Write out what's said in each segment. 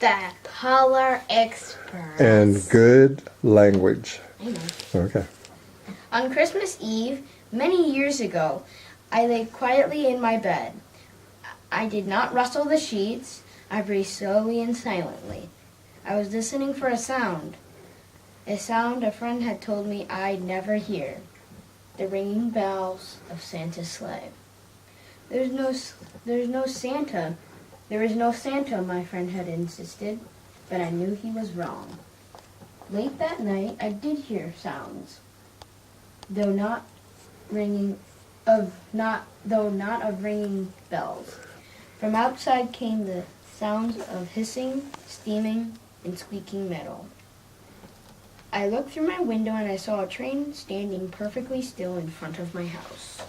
The Polar Express. And good language. Amen. Okay. On Christmas Eve, many years ago, I lay quietly in my bed. I did not rustle the sheets. I breathed slowly and silently. I was listening for a sound a friend had told me I'd never hear. The ringing bells of Santa's sleigh. There's no Santa. There is no Santa, my friend had insisted, but I knew he was wrong. Late that night, I did hear sounds, though not of ringing bells. From outside came the sounds of hissing, steaming, and squeaking metal. I looked through my window and I saw a train standing perfectly still in front of my house.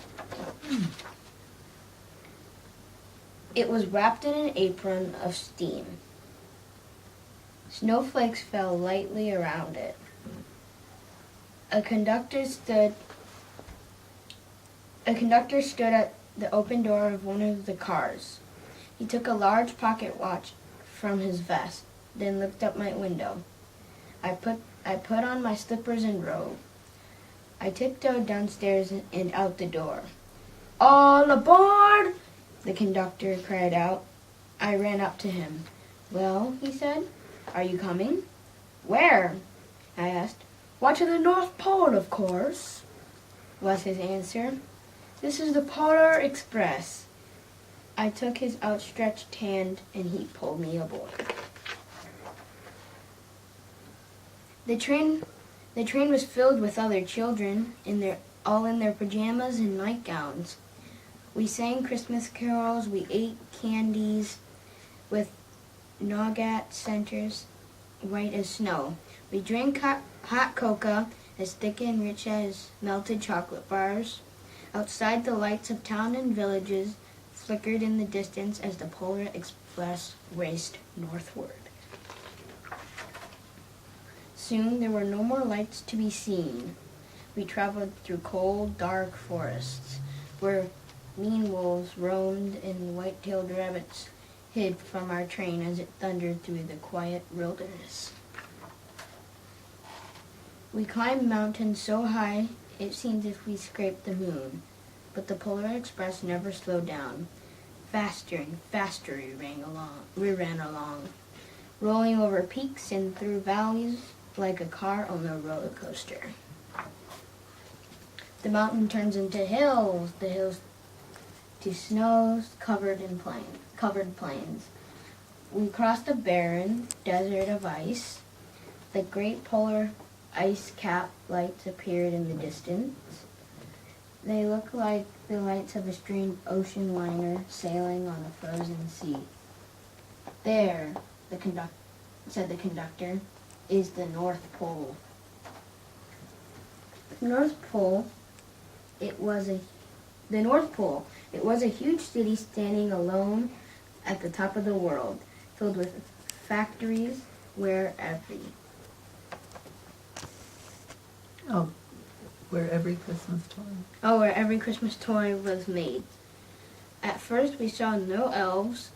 It was wrapped in an apron of steam. Snowflakes fell lightly around it. A conductor stood at the open door of one of the cars. He took a large pocket watch from his vest, then looked up my window. I put on my slippers and robe. I tiptoed downstairs and out the door. All aboard! The conductor cried out. I ran up to him. Well, he said, are you coming? Where? I asked. Why, to the North Pole, of course, was his answer. This is the Polar Express. I took his outstretched hand and he pulled me aboard. The train was filled with other children, all in their pajamas and nightgowns. We sang Christmas carols, we ate candies with nougat centers white as snow. We drank hot cocoa as thick and rich as melted chocolate bars. Outside, the lights of town and villages flickered in the distance as the Polar Express raced northward. Soon there were no more lights to be seen. We traveled through cold, dark forests, where mean wolves roamed and white-tailed rabbits hid from our train as it thundered through the quiet wilderness. We climbed mountains so high it seemed as if we scraped the moon, but the Polar Express never slowed down. Faster and faster we ran along, rolling over peaks and through valleys like a car on a roller coaster. The mountain turns into hills, the hills to snow-covered plains. We crossed a barren desert of ice. The great polar ice cap lights appeared in the distance. They looked like the lights of a strange ocean liner sailing on a frozen sea. There, said the conductor, is the North Pole. The North Pole, it was a huge city standing alone at the top of the world, filled with factories where every Christmas toy was made. At first we saw no elves.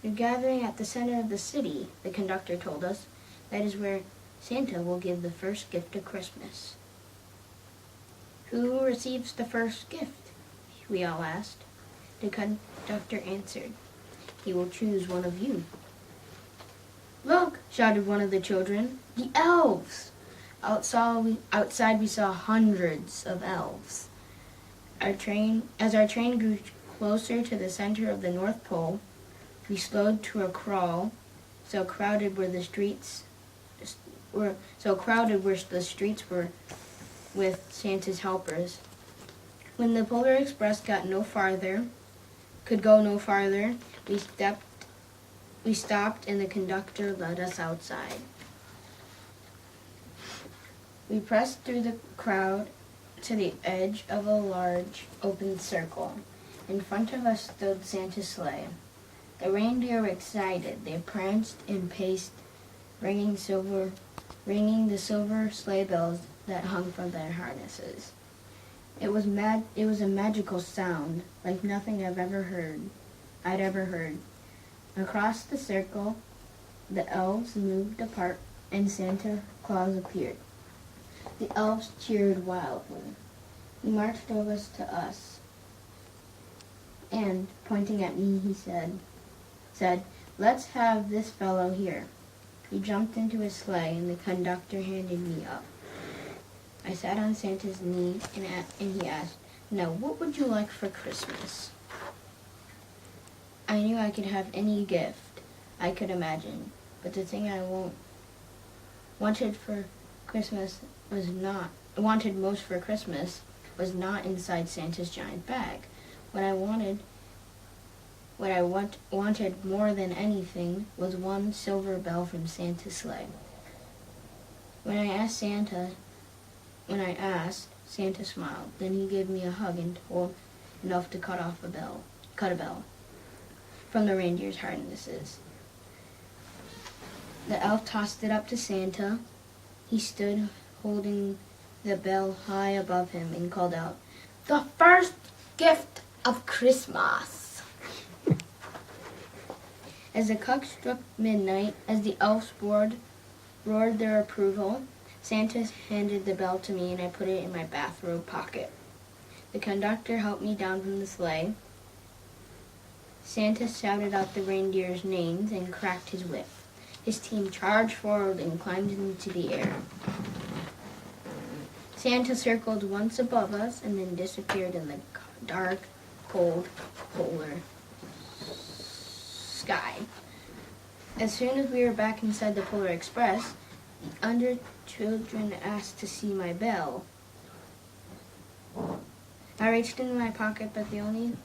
They're gathering at the center of the city, the conductor told us. That is where Santa will give the first gift of Christmas. Who receives the first gift? We all asked. The conductor answered, he will choose one of you. Look, shouted one of the children, the elves! Outside we saw hundreds of elves. As our train grew closer to the center of the North Pole, we slowed to a crawl, so crowded were the streets were with Santa's helpers. When the Polar Express could go no farther, we stopped and the conductor led us outside. We pressed through the crowd to the edge of a large open circle. In front of us stood Santa's sleigh. The reindeer were excited. They pranced and paced, ringing the silver sleigh bells that hung from their harnesses. It was a magical sound, like nothing I'd ever heard. Across the circle, The elves moved apart and Santa Claus appeared. The elves cheered wildly. He marched over to us and, pointing at me, he said, "Let's have this fellow here." He jumped into his sleigh and the conductor handed me up. I sat on Santa's knee and he asked, "Now, what would you like for Christmas?" I knew I could have any gift I could imagine, but the thing I wanted most for Christmas was not inside Santa's giant bag. What I wanted more than anything was one silver bell from Santa's sleigh. When I asked, Santa smiled. Then he gave me a hug and told enough to cut a bell from the reindeer's harnesses. The elf tossed it up to Santa. He stood holding the bell high above him and called out, "The first gift of Christmas." As the clock struck midnight, as the elves roared their approval, Santa handed the bell to me and I put it in my bathrobe pocket. The conductor helped me down from the sleigh. Santa shouted out the reindeer's names and cracked his whip. His team charged forward and climbed into the air. Santa circled once above us and then disappeared in the dark, cold, polar sky. As soon as we were back inside the Polar Express, the under children asked to see my bell. I reached into my pocket, but the only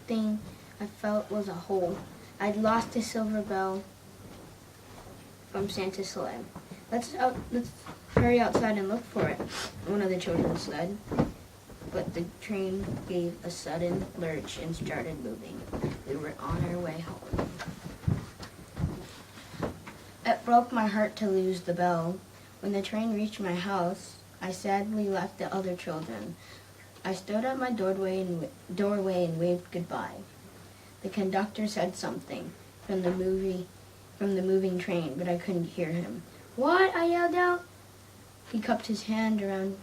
thing I felt was a hole. I'd lost a silver bell from Santa's sleigh. Let's hurry outside and look for it," one of the children said. But the train gave a sudden lurch and started moving. We were on our way home. It broke my heart to lose the bell. When the train reached my house, I sadly left the other children. I stood at my doorway and waved goodbye. The conductor said something from the moving train, but I couldn't hear him. "What?" I yelled out. He cupped his hands around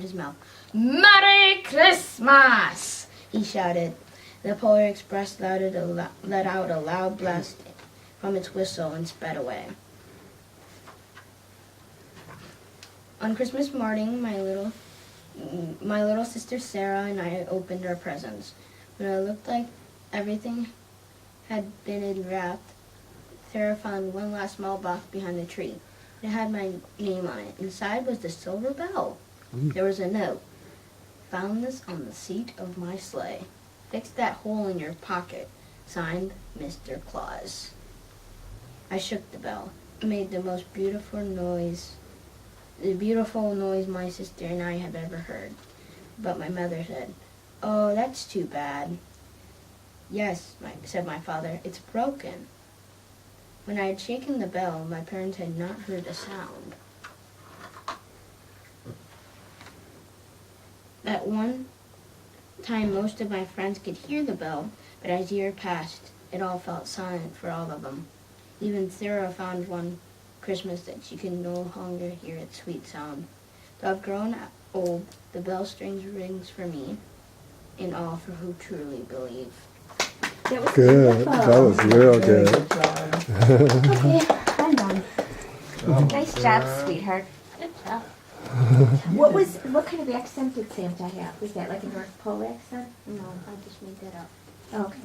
his mouth. "Merry Christmas!" he shouted. The Polar Express let out a loud blast from its whistle and sped away. On Christmas morning, my little sister Sarah and I opened our presents. When it looked like everything had been unwrapped, Sarah found one last small box behind the tree. It had my name on it. Inside was the silver bell. There was a note. "Found this on the seat of my sleigh. Fix that hole in your pocket. Signed, Mr. Claus." I shook the bell. It made the most beautiful noise my sister and I have ever heard. But my mother said, "Oh, that's too bad." "Yes," said my father, "it's broken." When I had shaken the bell, my parents had not heard a sound. At one time, most of my friends could hear the bell, but as years passed, it all felt silent for all of them. Even Sarah found one Christmas that she could no longer hear its sweet sound. Though I've grown old, the bell strings rings for me, and all for who truly believe. That was Good. beautiful. That was real good. Okay, I'm done. Nice job, sweetheart. Good job. What kind of accent did Santa have? Was that like a North Pole accent? No, I just made that up. Okay.